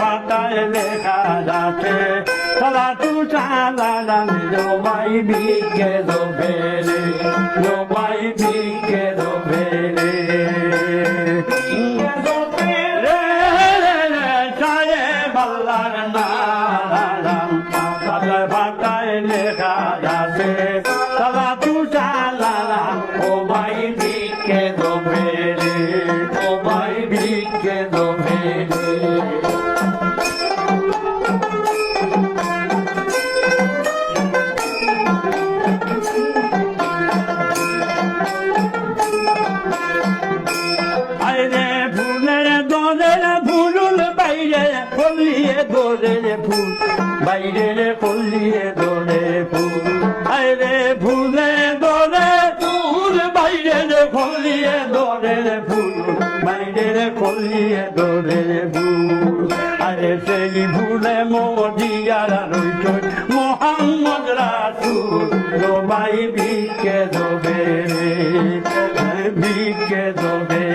পাতায় লেখা আছে সালাতু সালাম জবাই বিকে দোবেরে জবাই বিকে দোবেরে চায়ে বাল্লার নাম পাতায় পাতায় লেখা আছে সালাতু সালাম ও ভাই বিকে দোবেরে ও ভাই বিকে দোবেরে দোরে ফুল বাইরে কলিয়ে দোরে ফুল আরে ফুলে দোরে ফুল বাইরে কলিয়ে দোরে ফুল বাইরে কলিয়ে দোরে ফুল আরে সেই ফুলে মদিয়ার রইত মোহাম্মদ রাসূল জবাই বিকে দোবে বিকে দোবে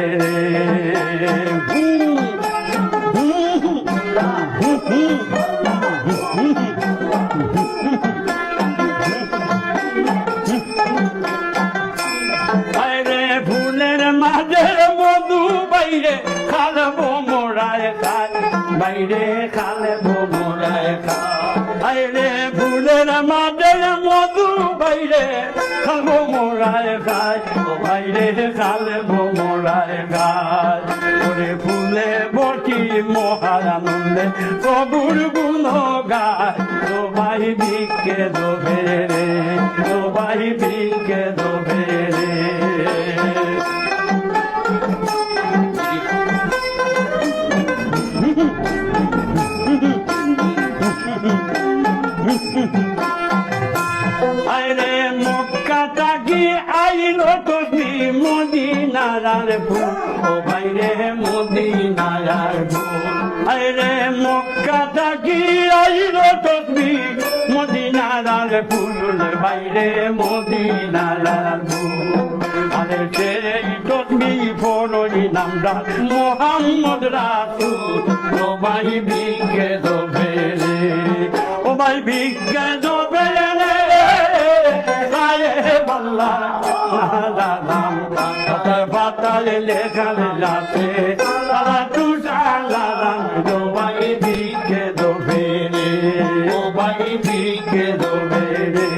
ফুলের মাঝের মধু বাইরে খালবো মোড়ায় খায় বাইরে খালবো মোড়ায় খায় ফুলের মাঝের মধু বাইরে খালবো মোড়ায় খায় বাইরে খালবো মোড়ায় খায় ওরে ফুলে বটি মহারানন্দে প্রভুর গুণ গায় সবাই বিকে দোবে রে সবাই বিকে দোবে রে আরে মক্কা তাকি আইলো তুমি মদিনার ফুল ও বাইরে মদিনার ফুল আরে মক্কা তাকি আইলো তুমি মদিনার ফুল বাইরে মদিনার ফুল আরে সেই তসবি ফরই নামটা মোহাম্মদ রাসূল ও ভাই বিকে দোবে রে ও ভাই বিকে দোবে রে গায়ে বাল্লা নাম পাতায় পাতায় লেখা আছে সালাতু সালাম ও ভাই বিকে দোবে রে ও ভাই বিকে দোবে রে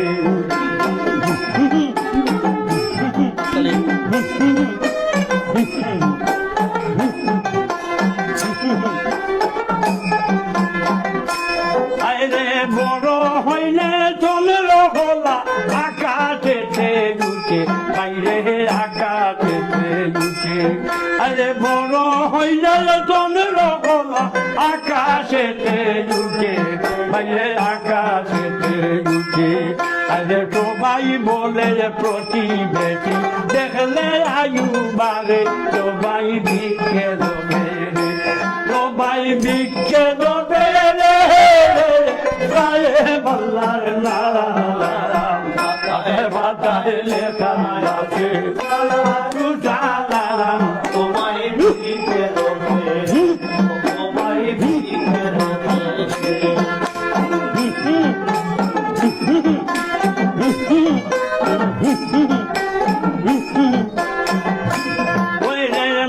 আরে বড় হইলে চলল হলা আকাশেতে লুটে বাইরে আকাশেতে লুটে আরে বড় হইলে চলল হলা আকাশেতে লুটে বাইরে আকাশেতে লুটে আরে সবাই বলে প্রতিবেশী দেখলে আয়ু বাড়ে সবাই বিকে দেবে সবাই বিকে দেবে রে গায়ে বাল্লার নাম পাতায় লেখা আছে সালাতু সালাম তোমায় বিকে দেবে তোমায় বিকে দেবে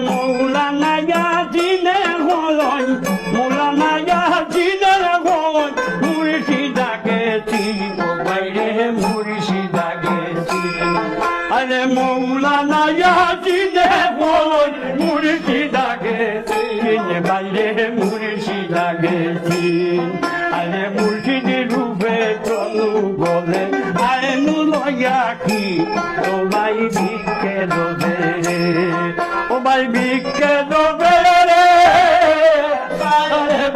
মৌলানা ইয়াজিনে হলন মৌলানা ইয়াজিনের হলন মুর্শিদা গেছি বাইরে মুর্শিদা গেছি আরে মৌলানা ইয়াজিনে হলন মুর্শিদা গেছি বাইরে মুর্শিদা গেছি আরে মুর্শিদি রূপে চলু বলে আইনু লয়া কি সবাই বিকে দেবে ও ভাই বিকে দেবে রে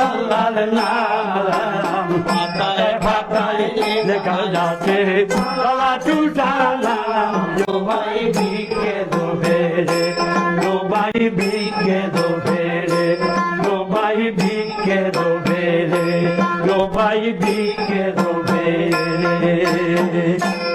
বাল্লার নাম পাতায় পাতায় লেখা যাচ্ছে সালাতু সালাম ও ভাই বিকে দেবে রে ও ভাই বিকে দেবে রে ও ভাই বিকে দেবে রে ও ভাই বিকে দেবে রে